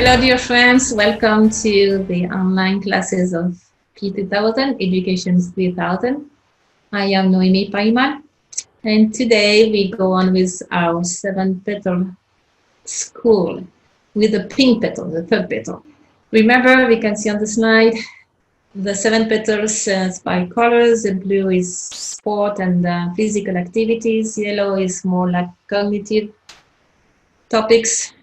Hello, dear friends. Welcome to the online classes of P2000, Education 3000. I am Noemi Paiman, and today we go on with our 7 petal school with the pink petal, the third petal. Remember, we can see on the slide the 7 petals by colors. The blue is sport and physical activities. Yellow is more like cognitive topics.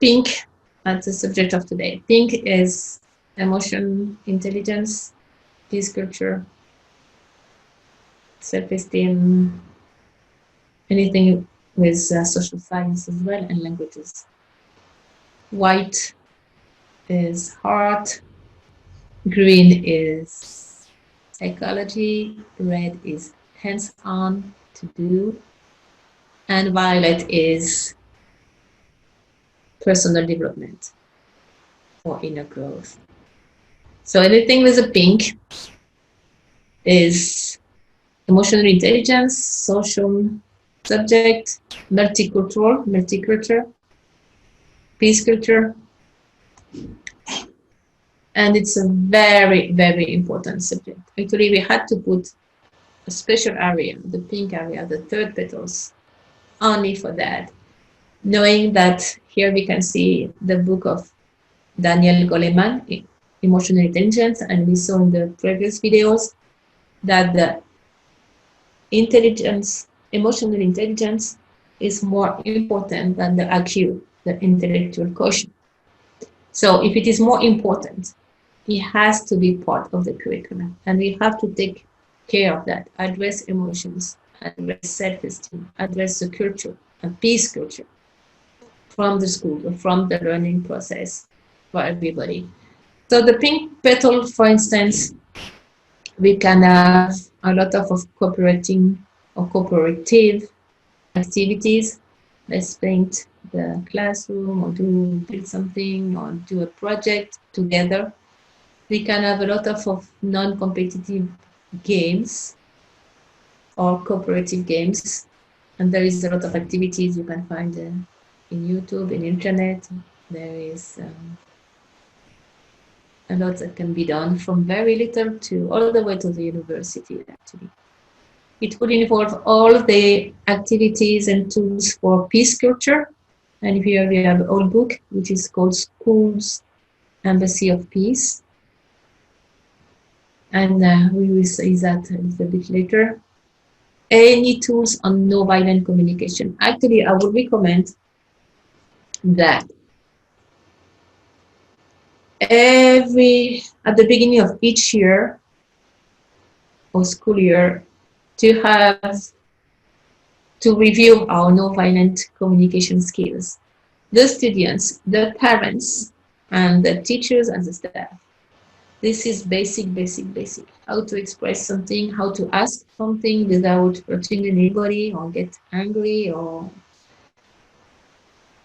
Pink, that's the subject of today. Pink is emotion, intelligence, peace culture, self-esteem, anything with social science as well, and languages. White is heart, green is psychology, red is hands-on, to do, and violet is personal development or inner growth. So anything with a pink is emotional intelligence, social subject, multicultural, peace culture, and it's a very, very important subject. Actually, we had to put a special area, the pink area, the third petals, only for that, knowing that here we can see the book of Daniel Goleman, Emotional Intelligence, and we saw in the previous videos that the emotional intelligence is more important than the IQ, the intellectual quotient. So if it is more important, it has to be part of the curriculum, and we have to take care of that, address emotions, address self-esteem, address the culture, a peace culture from the school, from the learning process for everybody. So the pink petal, for instance, we can have a lot of cooperating or cooperative activities. Let's paint the classroom or build something or do a project together. We can have a lot of non-competitive games or cooperative games. And there is a lot of activities you can find in YouTube, in internet. There is a lot that can be done from very little to all the way to the university, actually. It would involve all the activities and tools for peace culture. And here we have an old book, which is called School's Embassy of Peace. And we will see that a little bit later. Any tools on no violent communication. Actually, I would recommend that at the beginning of each year or school year, to have to review our non-violent communication skills. The students, the parents, and the teachers and the staff. This is basic. How to express something, how to ask something without hurting anybody or get angry or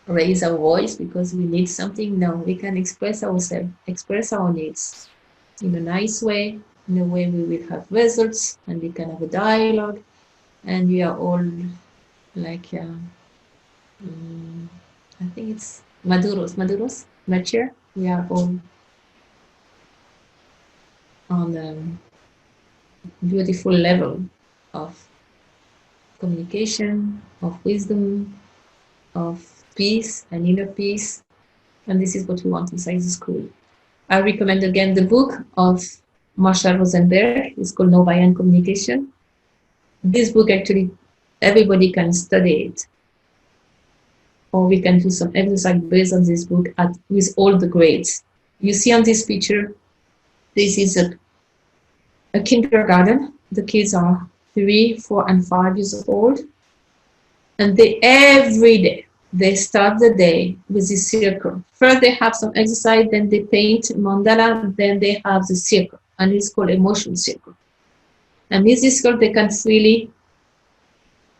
raise our voice because we need something. No, we can express ourselves, express our needs in a nice way, in a way we will have results and we can have a dialogue, and we are all like, I think it's mature. We are all on a beautiful level of communication, of wisdom, of peace and inner peace, and this is what we want inside the school. I recommend again the book of Marshall Rosenberg. It's called No Violent Communication. This book, actually, everybody can study it, or we can do some exercise based on this book with all the grades. You see on this picture, this is a kindergarten. The kids are 3, 4, and 5 years old, and every day they start the day with this circle. First they have some exercise, then they paint mandala, then they have the circle, and it's called emotion circle. And with this circle they can freely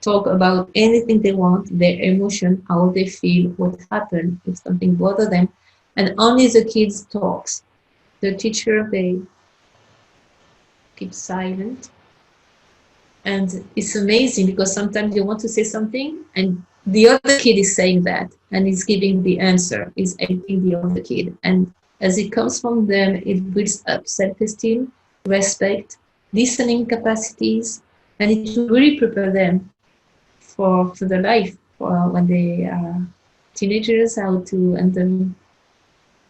talk about anything they want, their emotion, how they feel, what happened, if something bothers them, and only the kids talks. The teacher, they keep silent. And it's amazing because sometimes you want to say something and the other kid is saying that and is giving the answer, is helping the other kid. And as it comes from them, it builds up self-esteem, respect, listening capacities, and it will really prepare them for the life, for when they are teenagers, how to handle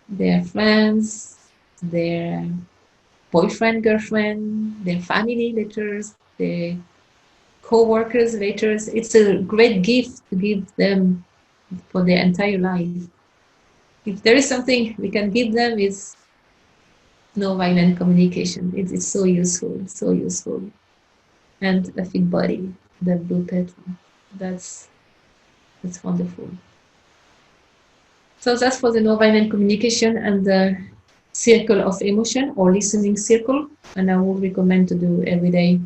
their friends, their boyfriend, girlfriend, their family letters, their co-workers letters. It's a great gift to give them for their entire life. If there is something we can give them, it's no violent communication. It's so useful, so useful. And the fit body, the blue petal. That's wonderful. So that's for the no violent communication and the circle of emotion or listening circle. And I would recommend to do every day.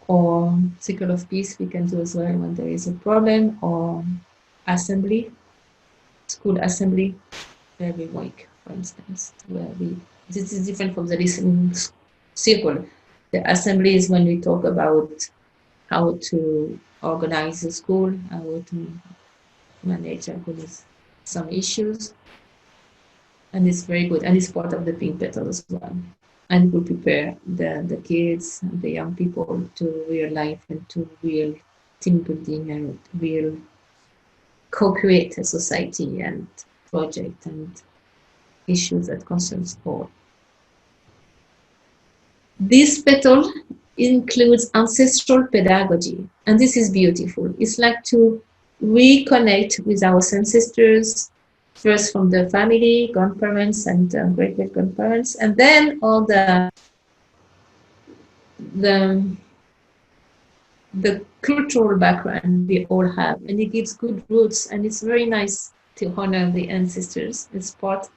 Or circle of peace we can do as well when there is a problem, or assembly, school assembly every week, for instance, where this is different from the listening circle. The assembly is when we talk about how to organize the school, how to manage some issues, and it's very good, and it's part of the pink petal as well, and will prepare the kids and the young people to real life and to real team building and real co-create a society and project and issues that concerns all. This petal includes ancestral pedagogy, and this is beautiful. It's like to reconnect with our ancestors, first from the family, grandparents and great-great-grandparents, and then all the cultural background we all have, and it gives good roots, and it's very nice to honor the ancestors. It's part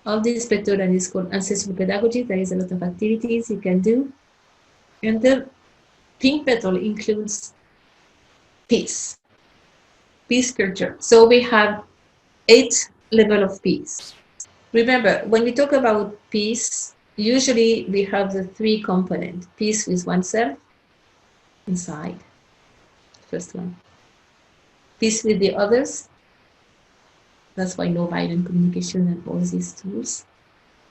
of this petal, and it's called ancestral pedagogy. There is a lot of activities you can do, and the pink petal includes peace culture. So we have 8 levels of peace. Remember, when we talk about peace, usually we have the 3 components: peace with oneself, inside, first one; peace with the others, that's why no violent communication and all these tools;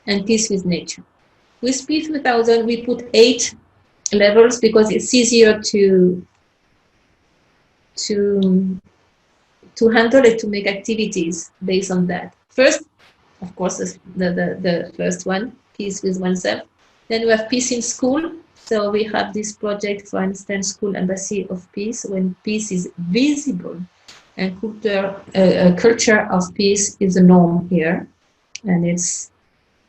and peace with nature. With peace with others, we put 8 levels because it's easier to handle it, to make activities based on that. First, of course, the first one, peace with oneself. Then we have peace in school. So we have this project, for instance, School Embassy of Peace, when peace is visible, and culture of peace is a norm here, and it's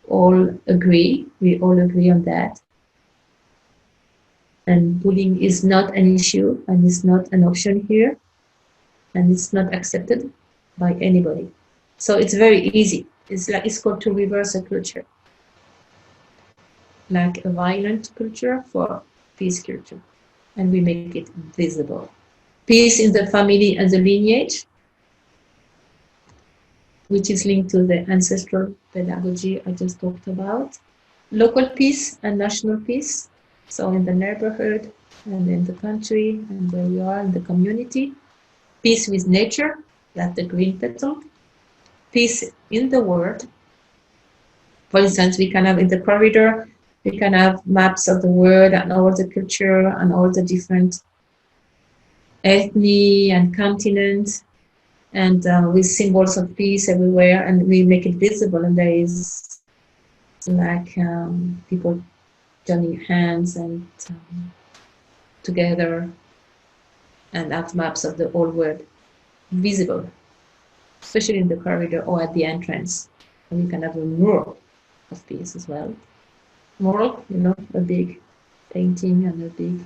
all agree. We all agree on that. And bullying is not an issue, and it's not an option here, and it's not accepted by anybody. So it's very easy. It's called to reverse a culture, like a violent culture for peace culture, and we make it visible. Peace in the family and the lineage, which is linked to the ancestral pedagogy I just talked about. Local peace and national peace, so in the neighborhood and in the country and where we are in the community. Peace with nature, that's the green petal. Peace in the world. For instance, we can have in the corridor, we can have maps of the world and all the culture and all the different ethnic and continents, and with symbols of peace everywhere, and we make it visible, and there is like people joining hands and together, and have maps of the whole world visible, especially in the corridor or at the entrance. And we can have a mural of peace as well. Mural, a big painting and a big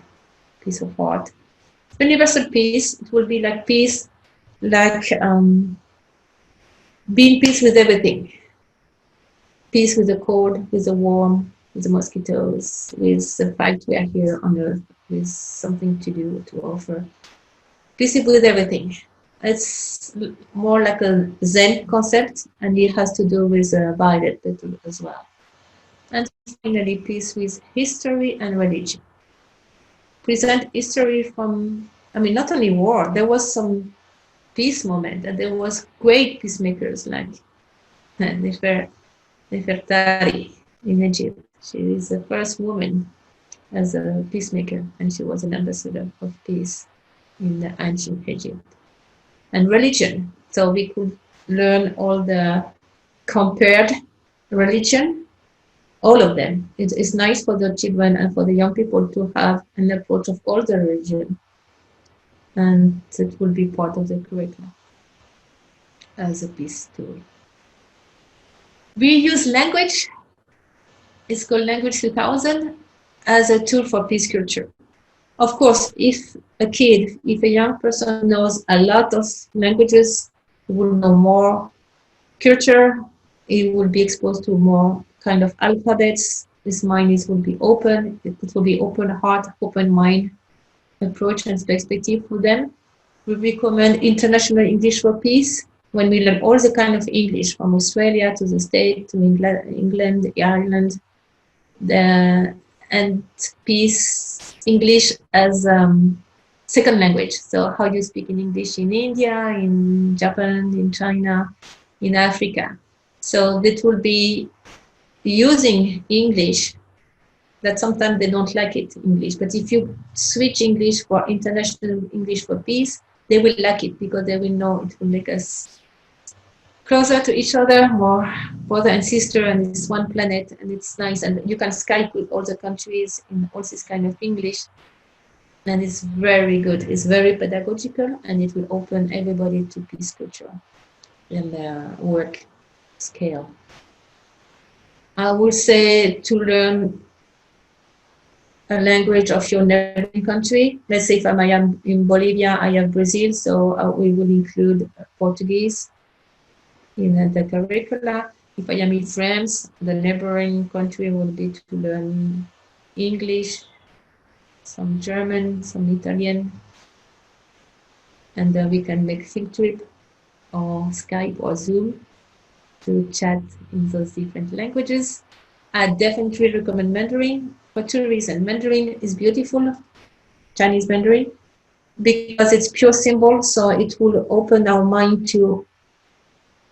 piece of art. Universal peace, it will be like peace, like being peace with everything. Peace with the cold, with the warm, with the mosquitoes, with the fact we are here on Earth, with something to do, to offer. Peace with everything. It's more like a Zen concept, and it has to do with violet petal as well. And finally, peace with history and religion. Present history from I mean, not only war, there was some peace moment, and there was great peacemakers like Nefertari in Egypt. She is the first woman as a peacemaker, and she was an ambassador of peace in the ancient Egypt. And religion, so we could learn all the compared religion, all of them. It's nice for the children and for the young people to have an approach of all the religion, and it will be part of the curriculum as a peace tool. We use language, it's called Language 2000, as a tool for peace culture. Of course, if a young person knows a lot of languages, he will know more culture, he will be exposed to more kind of alphabets, his mind will be open, it will be open heart, open mind approach and perspective for them. We recommend International English for Peace, when we learn all the kind of English from Australia to the States to England, Ireland, and peace English as second language. So how you speak in English in India, in Japan, in China, in Africa. So that will be using English, that sometimes they don't like it, English. But if you switch English for International English for Peace, they will like it, because they will know it will make us closer to each other, more brother and sister, and it's one planet, and it's nice. And you can Skype with all the countries in all this kind of English. And it's very good. It's very pedagogical, and it will open everybody to peace culture in their work scale. I would say to learn a language of your neighboring country. Let's say if I am in Bolivia, I have Brazil, so we will include Portuguese in the curricula. If I am in France, the neighboring country will be to learn English, some German, some Italian, and then we can make field trip or Skype or Zoom to chat in those different languages. I definitely recommend Mandarin for two reasons. Mandarin is beautiful, Chinese Mandarin, because it's pure symbol, so it will open our mind to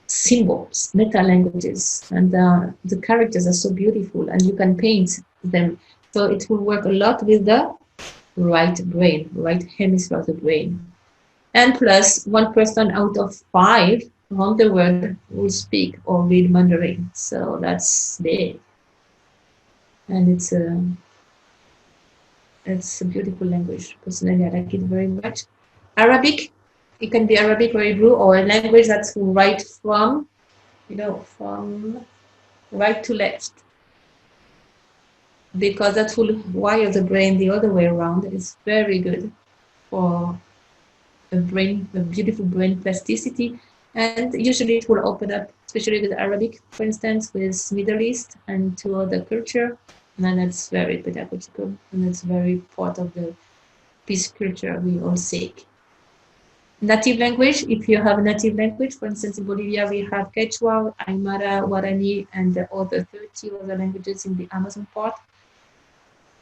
symbols, meta languages, and the characters are so beautiful, and you can paint them. So it will work a lot with the right brain, right hemisphere of the brain. And plus, 1% out of 5 around the world will speak or read Mandarin. So that's big. And it's a beautiful language. Personally, I like it very much. Arabic, it can be Arabic or Hebrew, or a language that's right from right to left, because that will wire the brain the other way around. It's very good for a beautiful brain plasticity, and usually it will open up, especially with Arabic, for instance, with Middle East and to other culture, and then it's very pedagogical, and it's very part of the peace culture we all seek. Native language, if you have a native language, for instance, in Bolivia, we have Quechua, Aymara, Guarani, and the other 30 other languages in the Amazon part.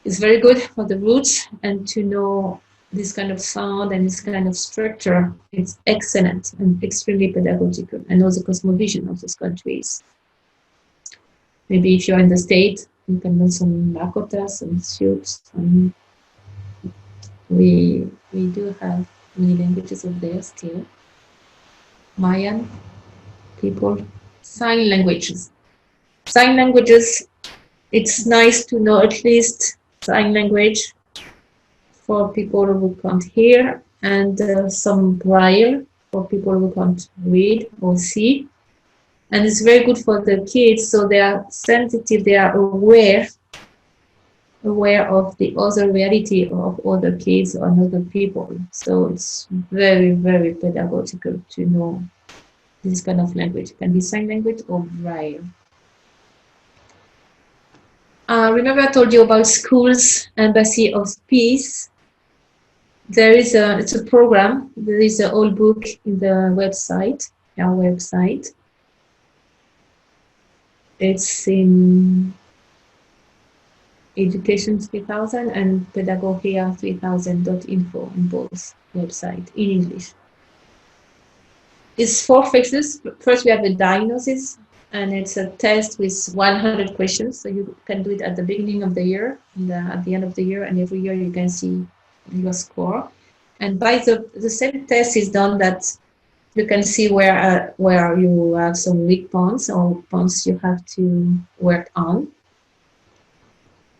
It's very good for the roots, and to know this kind of sound and this kind of structure, it's excellent and extremely pedagogical, and also cosmovision of those countries. Maybe if you're in the state, you can learn some Lakota, some Sioux. We do have many languages of there still. Mayan people. Sign languages. Sign languages, it's nice to know at least sign language for people who can't hear, and some braille for people who can't read or see. And it's very good for the kids, so they are sensitive, they are aware of the other reality of other kids or other people. So it's very, very pedagogical to know this kind of language. It can be sign language or braille. Remember I told you about schools, Embassy of Peace. It's a program. There is an old book in the website, our website. It's in Education 3000 and Pedagogia 3000.info on both websites in English. It's 4 phases. First, we have a diagnosis, and it's a test with 100 questions. So you can do it at the beginning of the year and at the end of the year, and every year you can see your score. And by the same test is done that you can see where you have some weak points or points you have to work on.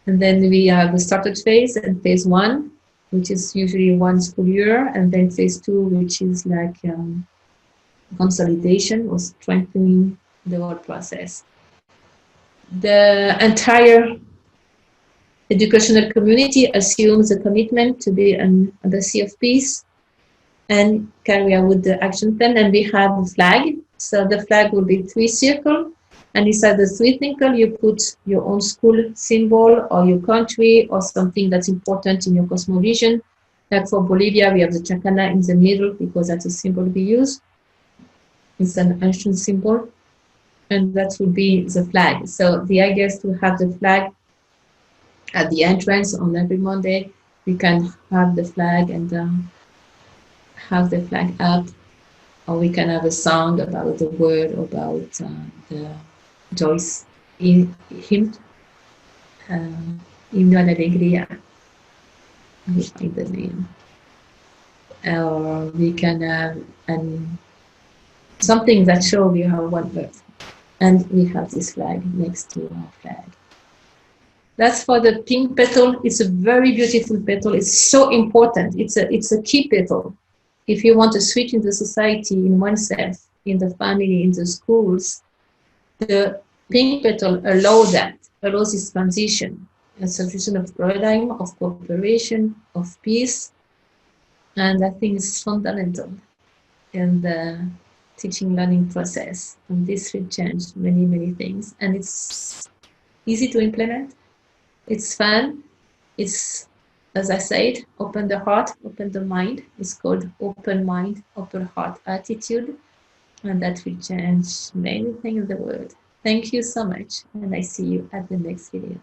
And then we have the startup phase and phase 1, which is usually 1 school year, and then phase 2, which is like consolidation or strengthening the whole process. The entire educational community assumes a commitment to be on the sea of peace and carry out the action plan, and we have a flag. So the flag will be 3 circles, and inside the 3 circles you put your own school symbol or your country or something that's important in your cosmovision. Like for Bolivia, we have the chacana in the middle because that's a symbol we use. It's an ancient symbol, and that would be the flag. So the idea is to have the flag at the entrance on every Monday. We can have the flag and have the flag up, or we can have a song about the word, about the Joyce hymn, Himno a la Alegría. I will find the name. Or we can have something that shows we are one earth. And we have this flag next to our flag. That's for the pink petal. It's a very beautiful petal. It's so important. It's a key petal. If you want to switch in the society, in oneself, in the family, in the schools, the pink petal allows this transition. A transition of paradigm, of cooperation, of peace. And I think it's fundamental in the teaching learning process. And this will change many, many things. And it's easy to implement. It's fun. It's, as I said, open the heart, open the mind. It's called open mind, open heart attitude. And that will change many things in the world. Thank you so much. And I see you at the next video.